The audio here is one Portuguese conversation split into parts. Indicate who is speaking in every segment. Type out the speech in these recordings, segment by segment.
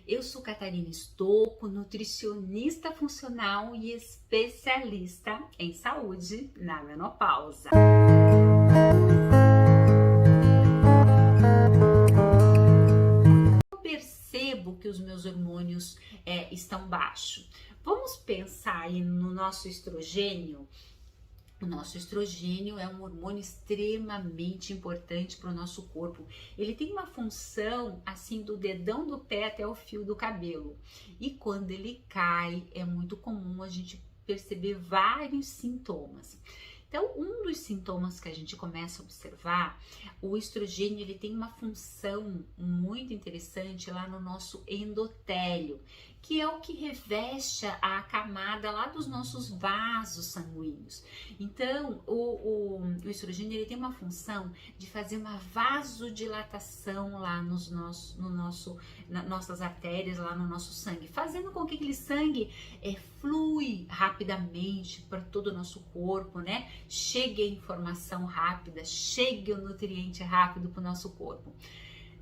Speaker 1: Eu sou Catarina Stocco, nutricionista funcional e especialista em saúde na menopausa. Eu percebo que os meus hormônios estão baixos. Vamos pensar aí no nosso estrogênio. O nosso estrogênio é um hormônio extremamente importante para o nosso corpo. Ele tem uma função assim do dedão do pé até o fio do cabelo. E quando ele cai, é muito comum a gente perceber vários sintomas. Então, um dos sintomas que a gente começa a observar, o estrogênio ele tem uma função muito interessante lá no nosso endotélio, que é o que reveste a camada lá dos nossos vasos sanguíneos. Então, o estrogênio ele tem uma função de fazer uma vasodilatação lá nas nossas artérias, lá no nosso sangue, fazendo com que aquele sangue flui rapidamente para todo o nosso corpo, né? Chegue a informação rápida, chegue o nutriente rápido para o nosso corpo.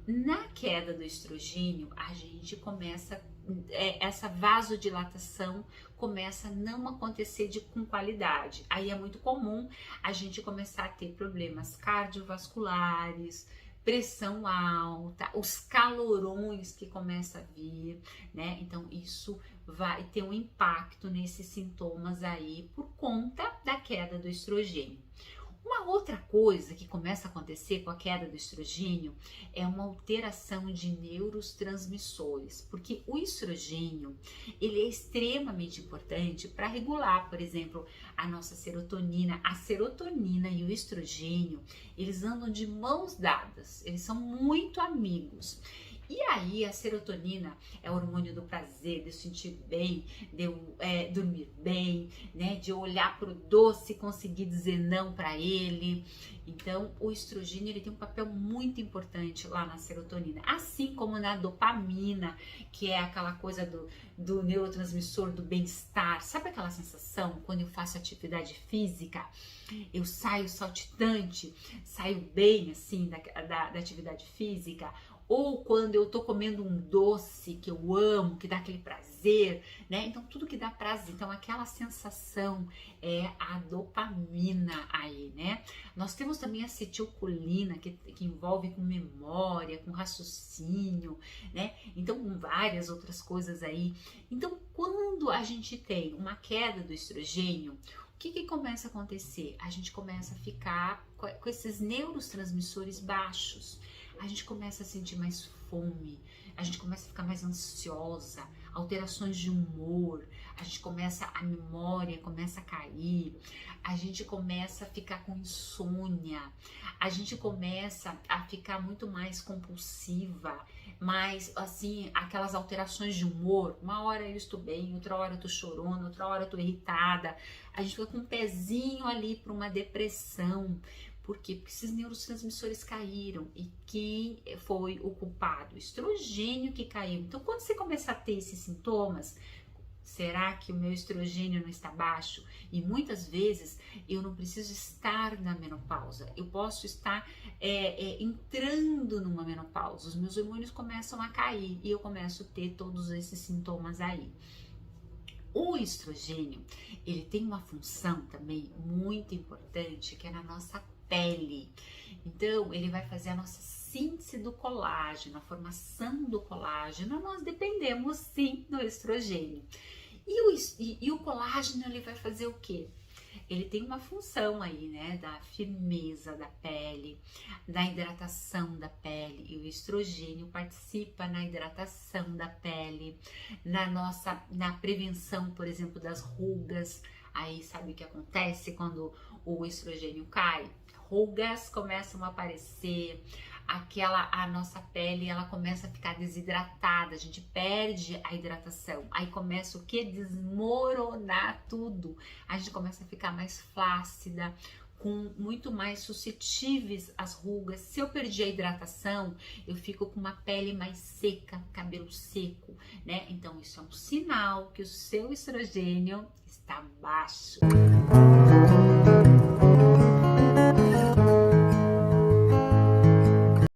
Speaker 1: Na queda do estrogênio, a gente começa, essa vasodilatação começa a não acontecer com qualidade. Aí é muito comum a gente começar a ter problemas cardiovasculares, pressão alta, os calorões que começam a vir, né? Então isso vai ter um impacto nesses sintomas aí por conta da queda do estrogênio. Uma outra coisa que começa a acontecer com a queda do estrogênio é uma alteração de neurotransmissores, porque o estrogênio ele é extremamente importante para regular, por exemplo, a nossa serotonina. A serotonina e o estrogênio, eles andam de mãos dadas, eles são muito amigos. E aí a serotonina é o hormônio do prazer, de eu sentir bem, de eu dormir bem, né? De eu olhar para o doce e conseguir dizer não para ele. Então o estrogênio ele tem um papel muito importante lá na serotonina, assim como na dopamina, que é aquela coisa do neurotransmissor do bem-estar. Sabe aquela sensação quando eu faço atividade física? Eu saio saltitante, saio bem assim da atividade física. Ou quando eu tô comendo um doce que eu amo, que dá aquele prazer, né? Então tudo que dá prazer, então aquela sensação é a dopamina aí, né? Nós temos também a acetilcolina, que envolve com memória, com raciocínio, né? Então várias outras coisas aí. Então quando a gente tem uma queda do estrogênio, o que começa a acontecer? A gente começa a ficar com esses neurotransmissores baixos. A gente começa a sentir mais fome, a gente começa a ficar mais ansiosa, alterações de humor, a memória começa a cair, a gente começa a ficar com insônia, a gente começa a ficar muito mais compulsiva, mais assim, aquelas alterações de humor, uma hora eu estou bem, outra hora eu estou chorando, outra hora eu estou irritada, a gente fica com um pezinho ali para uma depressão. Por quê? Porque esses neurotransmissores caíram. E quem foi o culpado? O estrogênio que caiu. Então, quando você começar a ter esses sintomas, será que o meu estrogênio não está baixo? E muitas vezes eu não preciso estar na menopausa. Eu posso estar entrando numa menopausa. Os meus hormônios começam a cair e eu começo a ter todos esses sintomas aí. O estrogênio, ele tem uma função também muito importante que é na nossa pele. Então, ele vai fazer a nossa síntese do colágeno, a formação do colágeno. Nós dependemos sim do estrogênio. E o colágeno, ele vai fazer o quê? Ele tem uma função aí, né, da firmeza da pele, da hidratação da pele, e o estrogênio participa na hidratação da pele, na prevenção, por exemplo, das rugas. Aí sabe o que acontece quando o estrogênio cai? Rugas começam a aparecer, a nossa pele ela começa a ficar desidratada, a gente perde a hidratação, aí começa o que? Desmoronar tudo, a gente começa a ficar mais flácida, com muito mais suscetíveis às rugas. Se eu perdi a hidratação, eu fico com uma pele mais seca, cabelo seco, né? Então isso é um sinal que o seu estrogênio está baixo.